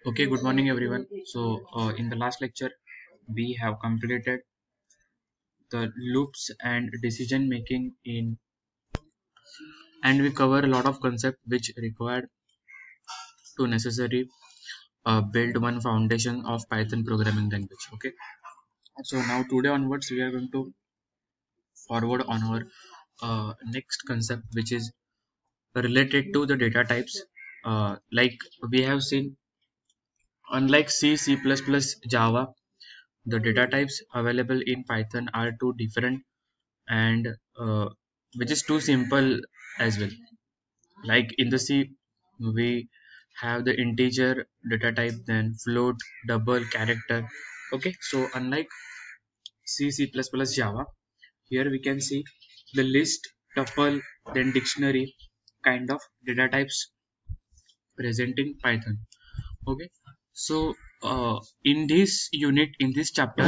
Okay, good morning everyone. In the last lecture, we have completed the loops and decision making and we cover a lot of concepts which required to necessary build one foundation of Python programming language. Okay, so now today onwards, we are going to forward on our next concept, which is related to the data types. Like we have seen, unlike C, C++, Java, the data types available in Python are too different and which is too simple as well. Like in the C, we have the integer data type, then float, double, character. Okay, so unlike C, C++, Java, here we can see the list, tuple, then dictionary kind of data types present in Python. Okay, so in this unit, in this chapter,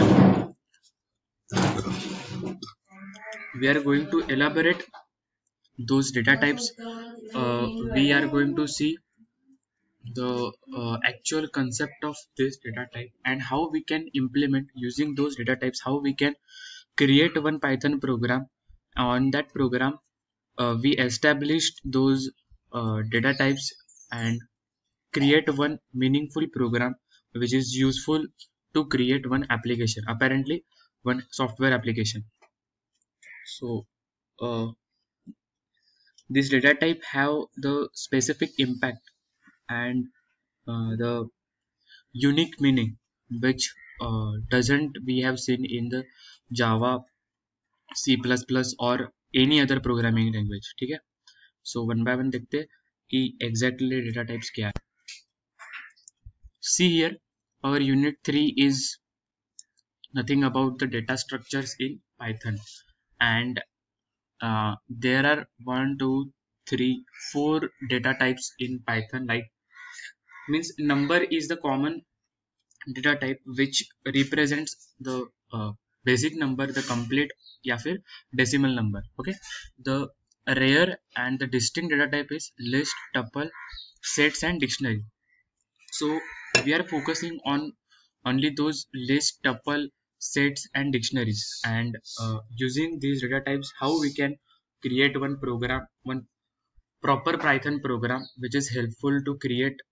we are going to elaborate those data types. We are going to see the actual concept of this data type and how we can implement using those data types, how we can create one Python program. On that program, we established those data types and create one meaningful program which is useful to create one application, apparently one software application. So this data type have the specific impact and the unique meaning which doesn't we have seen in the Java, C++ or any other programming language. ठीक है, so one by one देखते हैं कि exactly data types क्या है. See here, our unit 3 is nothing about the data structures in Python, and there are 1, 2, 3, 4 data types in Python. Like means number is the common data type which represents the basic number, the complete या फिर decimal number. Okay, the rare and the distinct data type is list, tuple, sets and dictionary. So we are focusing on only those list, tuple, sets and dictionaries, and using these data types, how we can create one program, one proper Python program which is helpful to create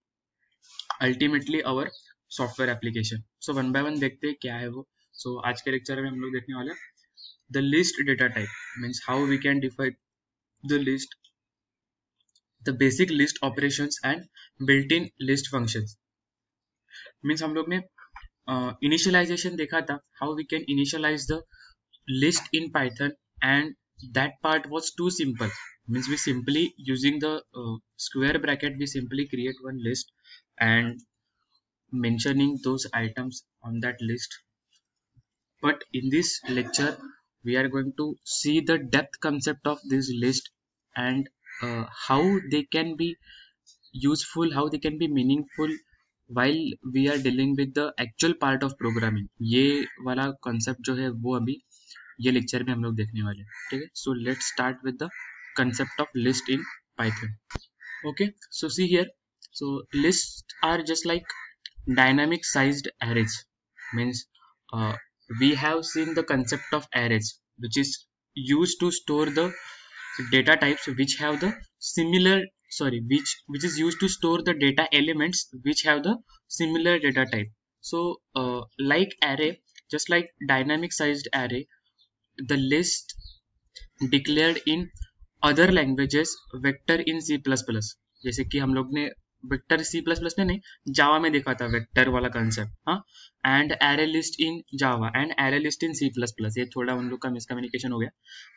ultimately our software application. So one by one देखते हैं क्या है वो. सो आज के lecture में हम लोग देखने वाले the list data type means how we can define the list, the basic list operations and built in list functions. Means हम लोग ने इनिशियलाइजेशन देखा था, how we can initialize the list in Python, and that part was too simple. Means we simply using the square bracket, we simply create one list and mentioning those items on that list. But in this lecture, we are going to see the depth concept of this list and how they can be useful, how they can be meaningful while we are dealing with the actual part of programming. ये वाला concept जो है वो अभी ये lecture में हम लोग देखने वाले हैं. ठीक है, so let's start with the concept of list in Python. Okay, so see here, so lists are just like dynamic sized arrays. Means we have seen the concept of arrays which is used to store the data types which have the similar, sorry, which is used to store the data elements which have the similar data type. So like array, just like dynamic sized array, the list declared in other languages vector in C++. जैसे कि हम लोग ने vector C++ में नहीं, जावा में देखा था वेक्टर वाला कंसेप्ट. हाँ, and array list in Java and array list in C++. ये थोड़ा उन लोग का मिसकम्युनिकेशन हो गया.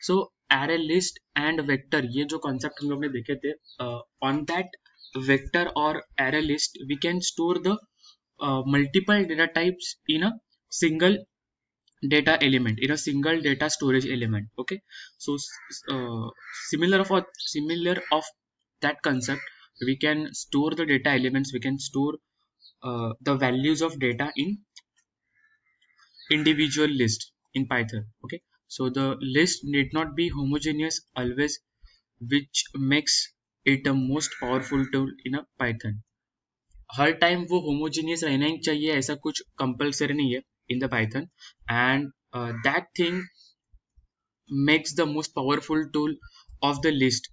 So array list and vector, ये जो कॉन्सेप्ट हम लोग ने देखे थे, ऑन दैट वेक्टर और array list we can store the multiple data types in a single data element, in a single data storage element. Okay, so similar of that concept, we can store the data elements, we can store the values of data in individual list in Python. Okay, so the list need not be homogeneous always, which makes it a most powerful tool in a Python. Her time वो homogeneous रहना ही चाहिए ऐसा कुछ compulsory नहीं है in the Python. And that thing makes the most powerful tool of the list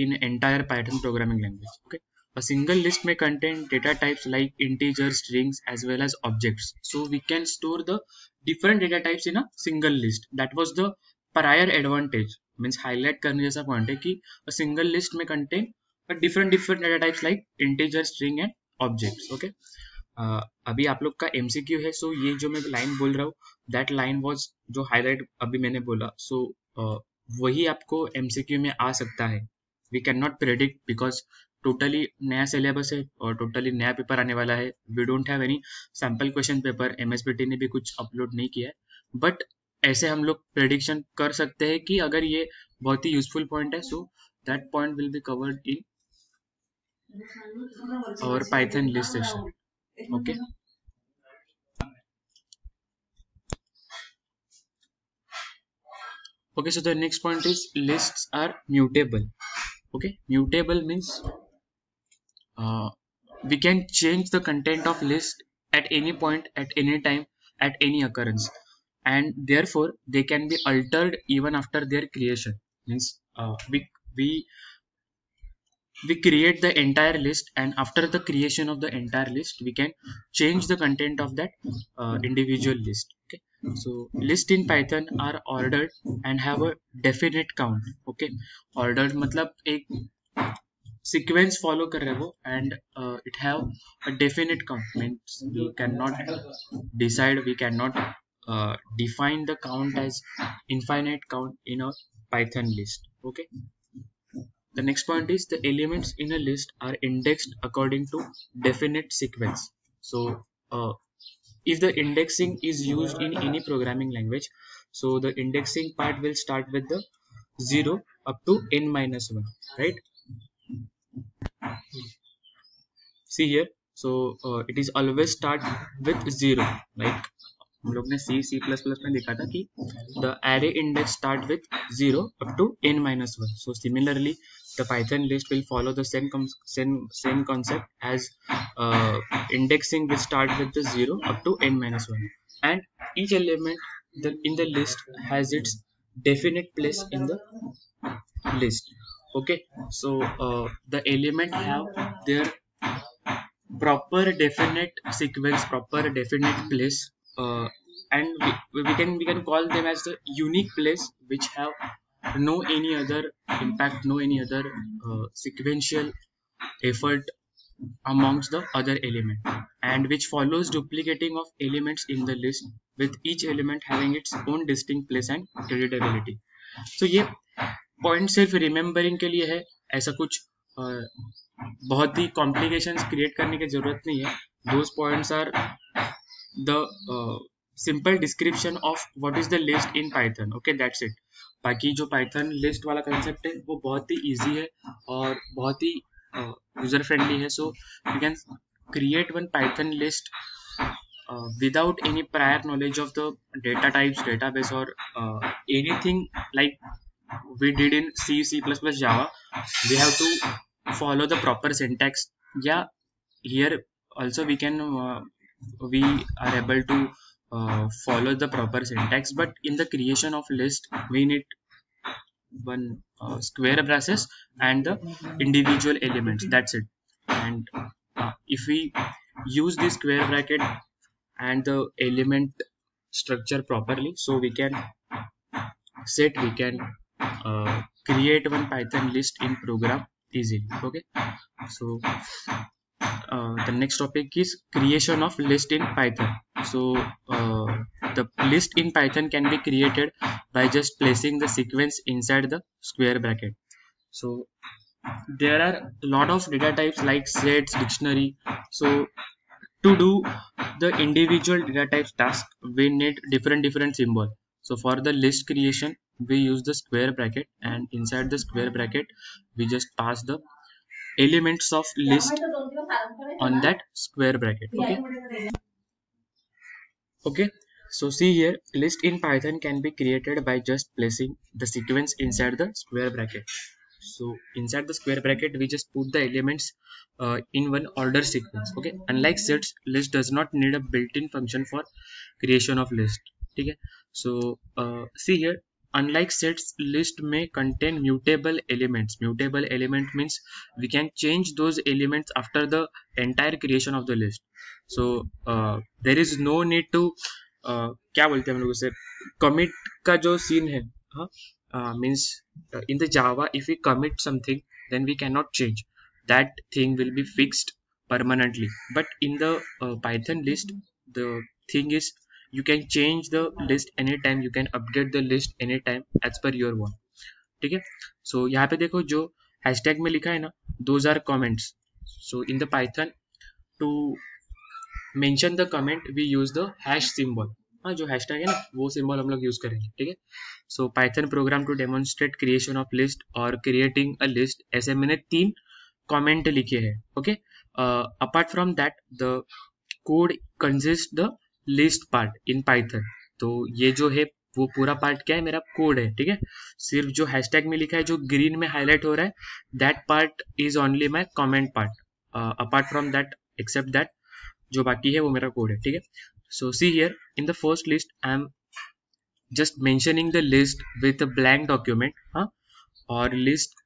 in entire Python programming language. Okay, a single list may contain data types like integers, strings, as well as objects. So we can store the different data types in a single list. That was the prior advantage. Means highlight करने जैसा point है कि a single list may contain a different data types like integer, string, and objects. Okay. अभी आप लोग का MCQ है. सो ये जो मैं लाइन बोल रहा हूँ दैट लाइन वॉज जो हाईलाइट अभी मैंने बोला. सो वही आपको MCQ में आ सकता है. We can not predict because totally नया सिलेबस है और टोटली नया पेपर आने वाला है. We don't have any sample question paper. MSBT ने भी कुछ अपलोड नहीं किया है. बट ऐसे हम लोग प्रेडिक्शन कर सकते हैं कि अगर ये बहुत ही यूजफुल पॉइंट है so that point will be covered in और Python list session. Okay. Okay, so the next point is lists are mutable. Okay, mutable means we can change the content of list at any point, at any time, at any occurrence, and therefore they can be altered even after their creation. Means we create the entire list, and after the creation of the entire list we can change the content of that individual list. Okay, so list in Python are ordered and have a definite count. Okay, ordered मतलब एक sequence follow कर रहे हो and it have a definite count. Means we cannot decide, we cannot define the count as infinite count in a Python list. Okay, the next point is the elements in a list are indexed according to definite sequence. So if the indexing is used in any programming language, so the indexing part will start with the 0 up to n minus 1, right? See here, so it is always start with 0. Like हम लोग ने C++ में देखा था कि the array index start with 0 up to n minus 1. So similarly, the Python list will follow the same concept as indexing will start with the 0 up to n minus 1, and each element in the list has its definite place in the list. Okay, so the element have their proper definite sequence, proper definite place, and we can call them as the unique place which have no any other impact, no any other sequential effort amongst the other element, and which follows duplicating of elements in the list with each element having its own distinct place and editability. So ये point सिर्फ remembering के लिए है, ऐसा कुछ बहुत ही complications create करने की जरूरत नहीं है. Those points are the simple description of what is the list in Python. Okay, that's it. बाकी जो पाइथन लिस्ट वाला कंसेप्ट है वो बहुत ही इजी है और बहुत ही यूजर फ्रेंडली है. So you can create one Python list without any prior knowledge of the data types, database, or anything like we did in C, C++, Java. We have to follow the proper syntax. Yeah, here also we can we are able to follow the proper syntax, but in the creation of list we need one square braces and the individual elements. That's it. And if we use this square bracket and the element structure properly, so we can create one Python list in program easily. Okay, so the next topic is creation of list in Python. So the list in Python can be created by just placing the sequence inside the square bracket. So there are a lot of data types like sets, dictionary. So to do the individual data types task, we need different symbol. So for the list creation, we use the square bracket, and inside the square bracket, we just pass the elements of list on that square bracket. Okay. So see here, list in Python can be created by just placing the sequence inside the square bracket. So inside the square bracket, we just put the elements in one order sequence. Okay. Unlike sets, list does not need a built-in function for creation of list. Okay. So see here, unlike sets, list may contain mutable elements. Mutable element means we can change those elements after the entire creation of the list. So there is no need to क्या बोलते हैं हम लोग उसे commit का जो scene है, हाँ, means in the Java, if we commit something, then we cannot change. That thing will be fixed permanently. But in the Python list, the thing is you can change the list anytime, you can update the list anytime as per your want. ठीक है. So यहाँ पे देखो जो hashtag में लिखा है ना, those are comments. So in the Python, to mention the comment we use the hash symbol. हाँ, जो hashtag है ना, वो symbol हम लोग यूज करेंगे. ठीक है. So Python program to demonstrate creation of list or creating a list, ऐसे मैंने 3 comment लिखे हैं. Okay. Apart from that, the code consists the list part in Python. तो ये जो है वो पूरा पार्ट क्या है, मेरा कोड है. ठीक है. सिर्फ जो हैशटैग में लिखा है, जो ग्रीन में हाईलाइट हो रहा है, that part is only my comment part. Apart from that, except that, जो बाकी है वो मेरा कोड है. ठीक है. So see here in the first list I am just mentioning the list with a blank document. हाँ, और लिस्ट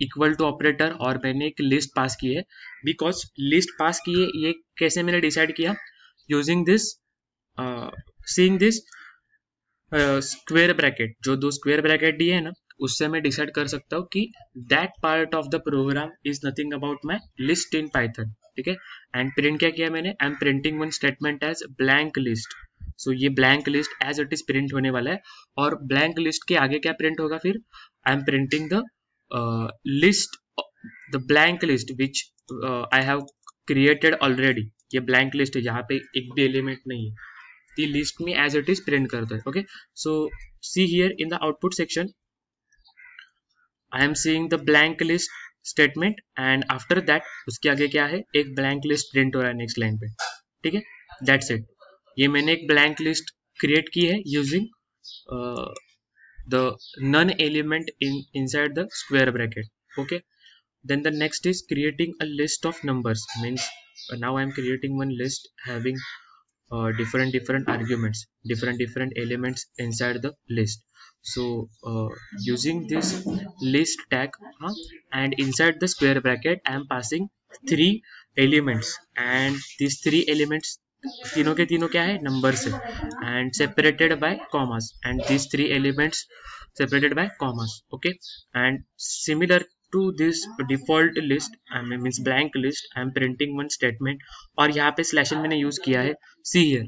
इक्वल टू ऑपरेटर, और मैंने एक लिस्ट पास की है. बिकॉज लिस्ट पास की है, ये कैसे मैंने डिसाइड किया, using this seeing this square bracket. जो 2 स्क्वेयर ब्रैकेट दिए है ना, उससे मैं डिसाइड कर सकता हूँ कि that part of the program is nothing about my list in Python. ठीक है. एंड प्रिंट क्या किया मैंने, I am printing one statement as blank list. So ये blank list as it is print होने वाला है. और ब्लैंक लिस्ट के आगे क्या प्रिंट होगा, फिर आई am printing the list, the blank list which I have created already. ये ब्लैंक लिस्ट है, यहाँ पे एक भी एलिमेंट नहीं है. the list में as it is print करता है. Okay, so see here in the output section I am seeing the blank list statement, and after that उसके आगे क्या है, एक blank list print हो रहा है next line पे. ठीक है. That's it. ये मैंने एक blank list create की है using the none element inside the square bracket. Okay. Then the next is creating a list of numbers. Means now I am creating one list having different arguments, different elements inside the list. So using this list tag, and inside the square bracket I am passing 3 elements, and these 3 elements तीनों के तीनों क्या है, numbers है, and separated by commas. And these 3 elements separated by commas. Okay. And similar to this default list, I mean means blank list, I am printing one statement, और यहाँ पे slash n मैंने यूज किया है. see here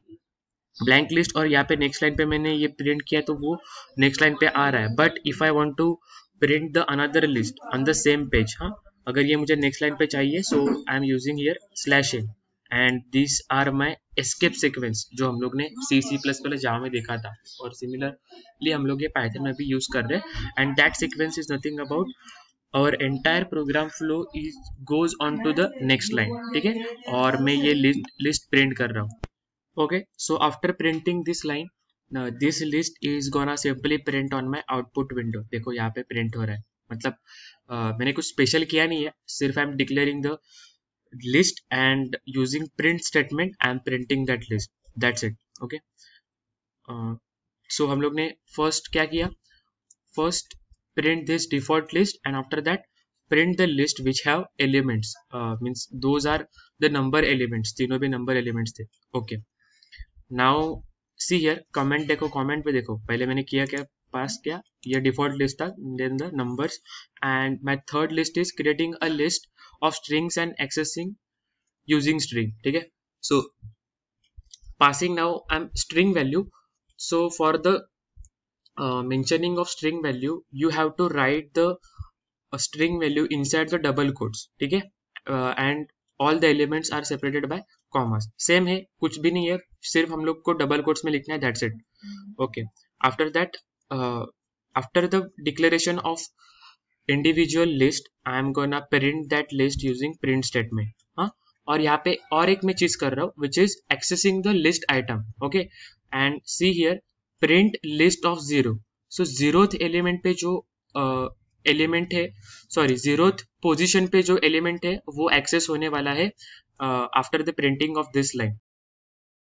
blank list, और यहाँ पे next line पे मैंने ये प्रिंट किया, तो वो नेक्स्ट लाइन पे आ रहा है. But if I want to print the another list on the same page, हाँ, अगर ये मुझे नेक्स्ट लाइन पे चाहिए, so I am using here /n, and this are my escape sequence, जो हम लोग ने C++ जावा में देखा था, और सिमिलरली हम लोग ये पाइथन में भी यूज कर रहे हैं. And that sequence is nothing about our entire program flow is goes on to the next line. ठीक है. और मैं ये list print कर रहा हूँ. Okay, so after printing this line, now this list is gonna simply print on my output window. देखो यहाँ पे print हो रहा है, मतलब मैंने कुछ स्पेशल किया नहीं है, सिर्फ I am declaring the list and using print statement I am printing that list. That's it. Okay. So हम लोग ने first क्या किया, first print this default list, and after that print the list which have elements, means those are the number elements, तीनों भी number elements थे. Okay. Now see here comment, देखो comment पे देखो, पहले मैंने किया क्या, पास किया, ये default list था, then the numbers, and my third list is creating a list of strings and accessing using string. ठीक है. So passing now I'm string value. So for the mentioning of string value, you have to write the string value inside the double quotes. ठीक है. And all the elements are separated by commas. Same है, कुछ भी नहीं है, सिर्फ हम लोग को डबल कोट्स में लिखना है. That's it. Okay. After that, after the declaration of individual list, I am gonna print that list using print statement. हाँ. और यहाँ पे और एक मैं चीज कर रहा हूँ, which is accessing the list item. Okay. And see here print list of 0. So 0th element पे जो एलिमेंट है, सॉरी जीरोथ पोजीशन पे जो एलिमेंट है वो एक्सेस होने वाला है after the printing of this line.